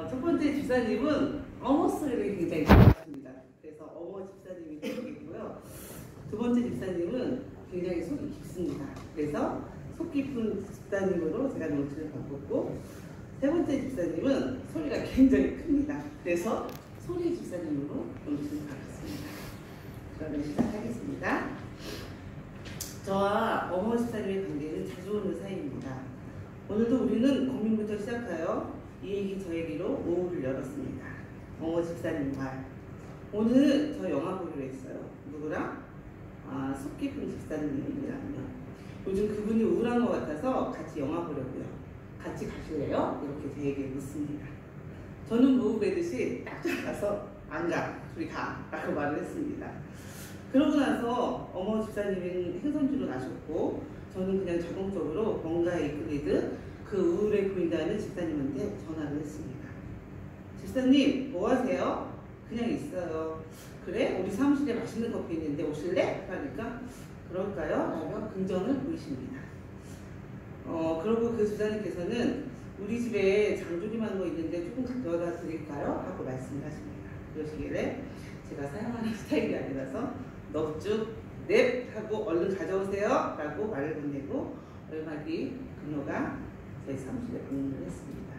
첫 번째 집사님은 어머 소리를 굉장히 좋아하십니다. 그래서 어머 집사님이 되겠고요. 두 번째 집사님은 굉장히 속이 깊습니다. 그래서 속 깊은 집사님으로 제가 명칭을 바꿨고, 세 번째 집사님은 소리가 굉장히 큽니다. 그래서 소리 집사님으로 명칭을 바꿨습니다. 그러면 시작하겠습니다. 저와 어머 집사님의 관계는 자주 오는 사이입니다. 오늘도 우리는 고민부터 시작하여 이 얘기 저 얘기로 오후를 열었습니다. 어머 집사님과 오늘 저 영화 보기로 했어요. 누구랑? 속 깊은 집사님이라면 요즘 그분이 우울한 것 같아서 같이 영화 보려고요. 같이 가실래요? 이렇게 저에게 묻습니다. 저는 무브배듯이 딱 잡아서 안 가, 둘이 가 라고 말을 했습니다. 그러고 나서 어머 집사님은 행선지로 나셨고, 저는 그냥 자동적으로 뭔가에 이끌리듯 그 우울해 보인다는 집사님한테 전화를 했습니다. 집사님 뭐 하세요? 그냥 있어요. 그래? 우리 사무실에 맛있는 커피 있는데 오실래? 그러니까 그럴까요? 라며 긍정을 보이십니다. 그러고 그 집사님께서는 우리 집에 장조림한 거 있는데 조금 가져다 드릴까요? 하고 말씀을 하십니다. 그러시길래 제가 사용하는 스타일이 아니라서 넙죽 넵 하고 얼른 가져오세요 라고 말을 건네고, 얼마 뒤 그녀가 저희 사무실에 방문을 했습니다.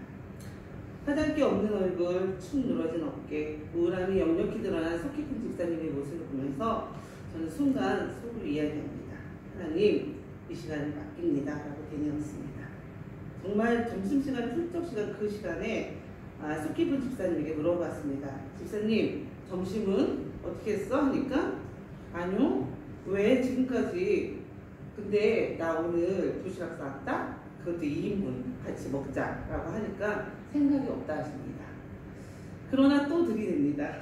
화장기 없는 얼굴, 축 늘어진 어깨, 우울함이 역력히 드러난 속 깊은 집사님의 모습을 보면서 저는 순간 속으로 이야기합니다. 하나님, 이 시간을 맡깁니다 라고 대니었습니다. 정말 점심시간, 출적시간 그 시간에 속 깊은 집사님에게 물어봤습니다. 집사님, 점심은 어떻게 했어? 하니까 아니요, 왜 지금까지, 근데 나 오늘 도시락 쌌다? 그것도 2인분 같이 먹자라고 하니까 생각이 없다 하십니다. 그러나 또 들이댑니다.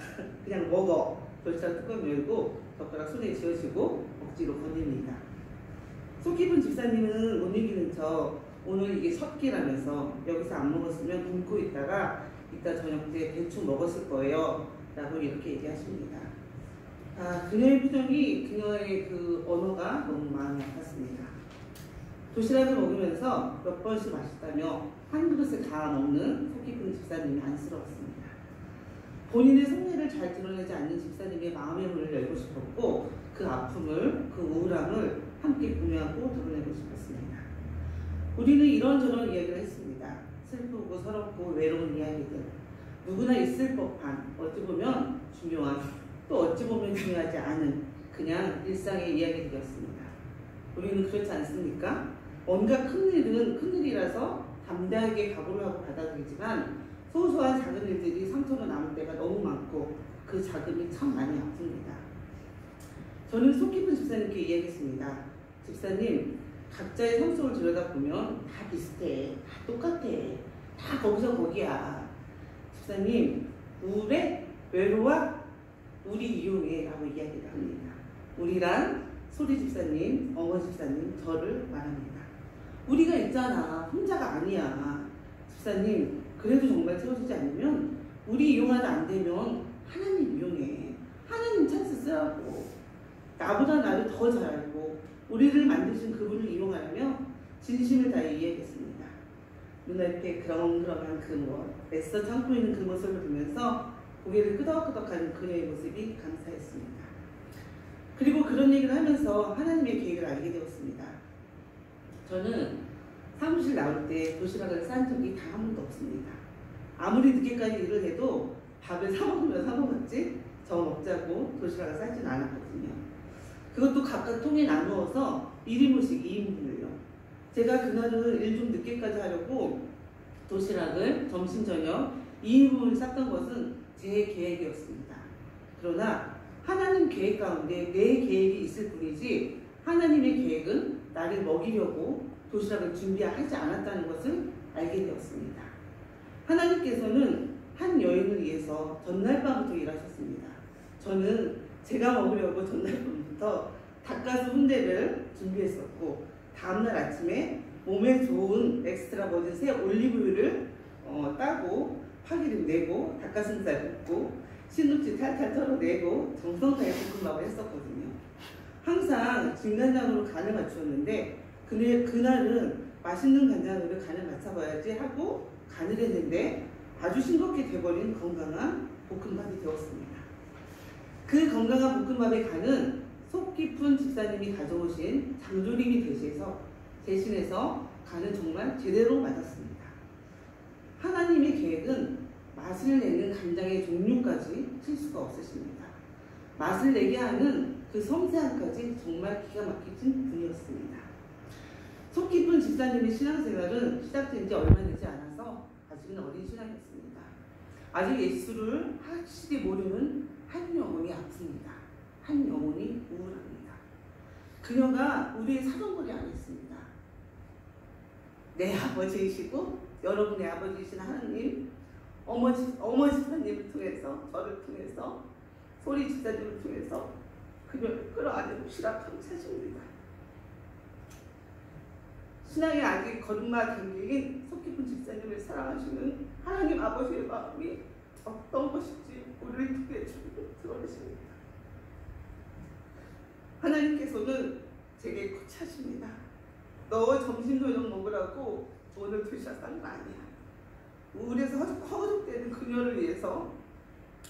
그냥 먹어. 도시락 뚜껑 열고 젓가락 손에 쥐어주고 억지로 건넵니다. 속 깊은 집사님은 못 이기는 척 오늘 이게 첫 끼라면서 여기서 안 먹었으면 굶고 있다가 이따 저녁 때 대충 먹었을 거예요 라고 이렇게 얘기하십니다. 그녀의 표정이, 그녀의 그 언어가 너무 마음이 아팠습니다. 도시락을 먹으면서 몇 번씩 맛있다며 한 그릇을 다 먹는 속 깊은 집사님이 안쓰러웠습니다. 본인의 속내를 잘 드러내지 않는 집사님의 마음의 문을 열고 싶었고, 그 아픔을, 그 우울함을 함께 공유하고 드러내고 싶었습니다. 우리는 이런저런 이야기를 했습니다. 슬프고 서럽고 외로운 이야기들, 누구나 있을 법한, 어찌 보면 중요한, 또 어찌 보면 중요하지 않은 그냥 일상의 이야기들이었습니다. 우리는 그렇지 않습니까? 뭔가 큰일은 큰일이라서 담대하게 각오를 하고 받아들이지만 소소한 작은 일들이 상처로 남을 때가 너무 많고 그 자금이 참 많이 아픕니다. 저는 속 깊은 집사님께 이야기했습니다. 집사님, 각자의 삶 속을 들여다보면 다 비슷해, 다 똑같아, 다 거기서 거기야. 집사님, 우울해? 외로워? 우리 이용해 라고 이야기를 합니다. 우리란 소리 집사님, 어머 집사님, 저를 말합니다. 우리가 있잖아, 혼자가 아니야. 집사님, 그래도 정말 채워지지 않으면, 우리 이용하다 안 되면 하나님 이용해. 하나님 찬스 쓰라고. 나보다 나를 더 잘 알고 우리를 만드신 그분을 이용하며 진심을 다해 이야기했습니다. 눈앞에 그렁그렁한 그 모습, 애써 참고 있는 그 모습을 보면서 고개를 끄덕끄덕하는 그녀의 모습이 감사했습니다. 그리고 그런 얘기를 하면서 하나님의 계획을 알게 되었습니다. 저는 사무실 나올 때 도시락을 싼 적이 단 한 번도 없습니다. 아무리 늦게까지 일을 해도 밥을 사 먹으면 사 먹었지 저 먹자고 도시락을 싸지는 않았거든요. 그것도 각각 통에 나누어서 1인분씩 2인분을요. 제가 그날은 일 좀 늦게까지 하려고 도시락을 점심 저녁 2인분을 쌌던 것은 제 계획이었습니다. 그러나 하나님 계획 가운데 내 계획이 있을 뿐이지 하나님의 계획은 나를 먹이려고 도시락을 준비하지 않았다는 것을 알게 되었습니다. 하나님께서는 한 여인을 위해서 전날 밤부터 일하셨습니다. 저는 제가 먹으려고 전날 밤부터 닭가슴 훈제를 준비했었고, 다음날 아침에 몸에 좋은 엑스트라 버진 새 올리브유를 따고 파기름 내고 닭가슴살 굽고 신김치 탈탈 털어내고 정성스레 볶음밥을 했었거든요. 항상 진간장으로 간을 맞추었는데 그날은 맛있는 간장으로 간을 맞춰봐야지 하고 간을 했는데 아주 싱겁게 돼버린 건강한 볶음밥이 되었습니다. 그 건강한 볶음밥의 간은 속 깊은 집사님이 가져오신 장조림이 대신해서 간은 정말 제대로 맞았습니다. 하나님의 계획은 맛을 내는 간장의 종류까지 실수가 없으십니다. 맛을 내게 하는 그 섬세함까지 정말 기가 막히신 분이었습니다. 속 깊은 집사님의 신앙생활은 시작된 지 얼마 되지 않아서 아직은 어린 신앙이었습니다. 아직 예수를 확실히 모르는 한 영혼이 아픕니다. 한 영혼이 우울합니다. 그녀가 우리의 사정거리 안에 있습니다. 내 아버지이시고 여러분의 아버지이신 하나님, 어머 집사님을 통해서, 저를 통해서, 소리 집사님을 통해서 그녀를 끌어안고 시락하고 사십니다. 신앙의 아직 걸음마 단계인 속 깊은 집사님을 사랑하시는 하나님 아버지의 마음이 어떤 것인지 우리를 통해 드러내십니다. 하나님께서는 제게 고차십니다. 너 점심 저녁 먹으라고 오늘 도시락 싼 거 아니야. 우울해서 허우적대는 그녀를 위해서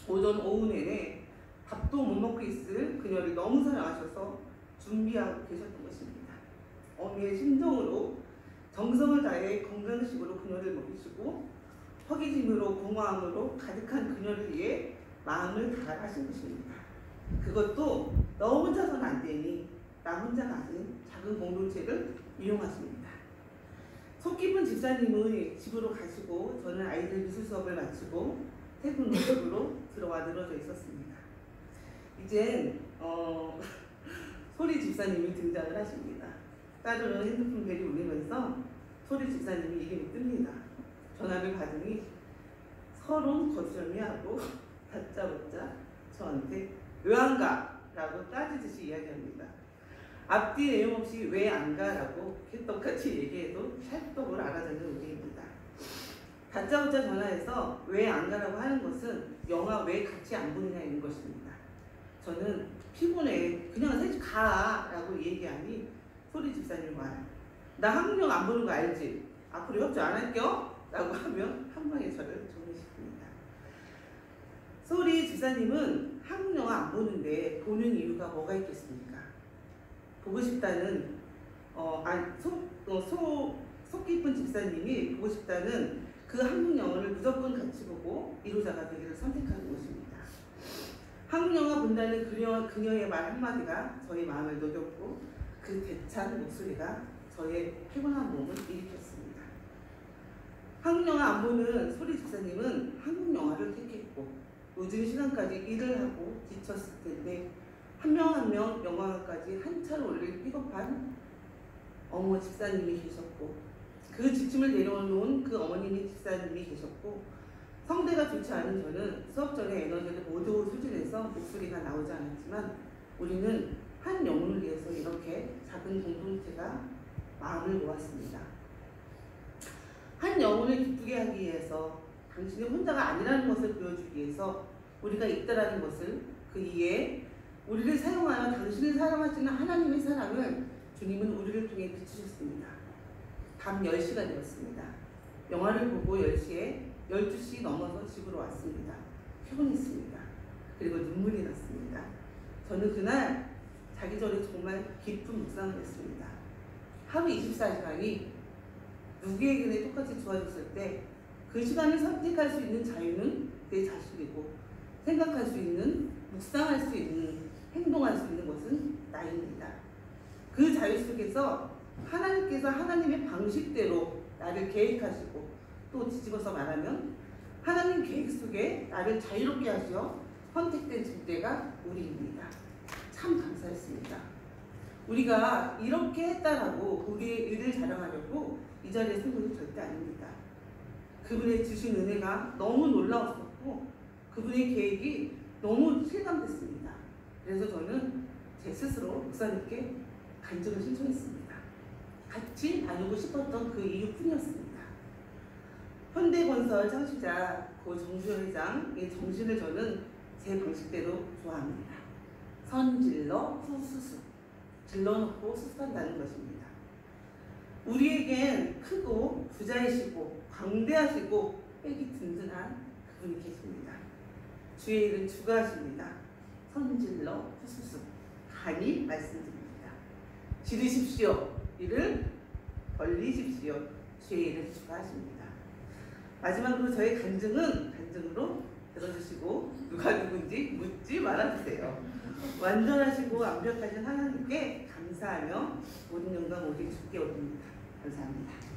오전 오후 내내 밥도 못 먹고 있을 그녀를 너무 사랑하셔서 준비하고 계셨던 것입니다. 어미의 심정으로 정성을 다해 건강식으로 그녀를 먹이시고 허기짐으로 공허함으로 가득한 그녀를 위해 마음을 다하신 것입니다. 그것도 너 혼자서는 안 되니 나 혼자 가진 작은 공동체를 이용하십니다. 속 깊은 집사님의 집으로 가시고 저는 아이들 미술 수업을 마치고 퇴근 후로 들어와 늘어져 있었습니다. 이젠 소리 집사님이 등장을 하십니다. 따르는 핸드폰 벨이 울리면서 소리 집사님이 이름이 뜹니다. 전화를 받으니 서로 거절미하고 다짜고짜 저한테 왜 안 가? 라고 따지듯이 이야기합니다. 앞뒤 내용 없이 왜 안 가? 라고 똑같이 얘기해도 찰떡을 알아듣는 우리입니다. 다짜고짜 전화해서 왜 안 가라고 하는 것은 영화 왜 같이 안 보느냐는 것입니다. 저는 피곤해 그냥 셋이 가 라고 얘기하니 소리 집사님 말 나 한국 영화 안 보는 거 알지? 앞으로 협조 안 할게요? 라고 하면 한 방에 저를 정리시킵니다. 소리 집사님은 한국 영화 안 보는데 보는 이유가 뭐가 있겠습니까? 보고 싶다는 속 깊은 집사님이 보고 싶다는 그 한국 영화를 무조건 같이 보고 이루자가 되기를 선택하는 것입니다. 한국 영화 본다는 그녀의 말 한마디가 저희 마음을 녹였고 그 대찬 목소리가 저의 피곤한 몸을 일으켰습니다. 한국 영화 안 보는 소리 집사님은 한국 영화를 택했고 늦은 시간까지 일을 하고 지쳤을 텐데 한 명 한 명 영화관까지 한 차를 올릴 픽업한 어머 집사님이 계셨고 그 지침을 내려놓은 그 어머님이 집사님이 계셨고 성대가 좋지 않은 저는 수업 전에 에너지를 모두 소진해서 목소리가 나오지 않았지만 우리는 한 영혼을 위해서 이렇게 작은 공동체가 마음을 모았습니다. 한 영혼을 기쁘게 하기 위해서 당신이 혼자가 아니라는 것을 보여주기 위해서 우리가 있다라는 것을 그 이에 우리를 사용하여 당신을 사랑하시는 하나님의 사랑을 주님은 우리를 통해 비추셨습니다. 밤 10시가 되었습니다. 영화를 보고 10시에 12시 넘어서 집으로 왔습니다. 피곤했습니다. 그리고 눈물이 났습니다. 저는 그날 자기 전에 정말 깊은 묵상을 했습니다. 하루 24시간이 누구에게나 똑같이 주어졌을 때 그 시간을 선택할 수 있는 자유는 내 자신이고 생각할 수 있는, 묵상할 수 있는, 행동할 수 있는 것은 나입니다. 그 자유 속에서 하나님께서 하나님의 방식대로 나를 계획하시고 또 뒤집어서 말하면 하나님 계획 속에 나를 자유롭게 하시어 선택된 징대가 우리입니다. 참 감사했습니다. 우리가 이렇게 했다라고 우리의 일을 자랑하려고 이 자리에 선 것이 절대 아닙니다. 그분의 주신 은혜가 너무 놀라웠었고 그분의 계획이 너무 실감됐습니다. 그래서 저는 제 스스로 목사님께 간증을 신청했습니다. 같이 나누고 싶었던 그 이유뿐이었습니다. 현대건설 창시자 고 정주영 회장의 정신을 저는 제 방식대로 좋아합니다. 선질러 후수습, 질러놓고 수습한다는 것입니다. 우리에겐 크고 부자이시고 광대하시고 빽이 든든한 그분이 계십니다. 주의 일은 주가 하십니다. 선질러 후수수 간이 말씀드립니다. 지르십시오. 이를 벌리십시오. 주의 일은 주가 하십니다. 마지막으로 저의 간증으로 들어주시고 누가 누군지 묻지 말아주세요. 완전하시고 완벽하신 하나님께 감사하며 모든 영광 오직 주께 올립니다. 감사합니다.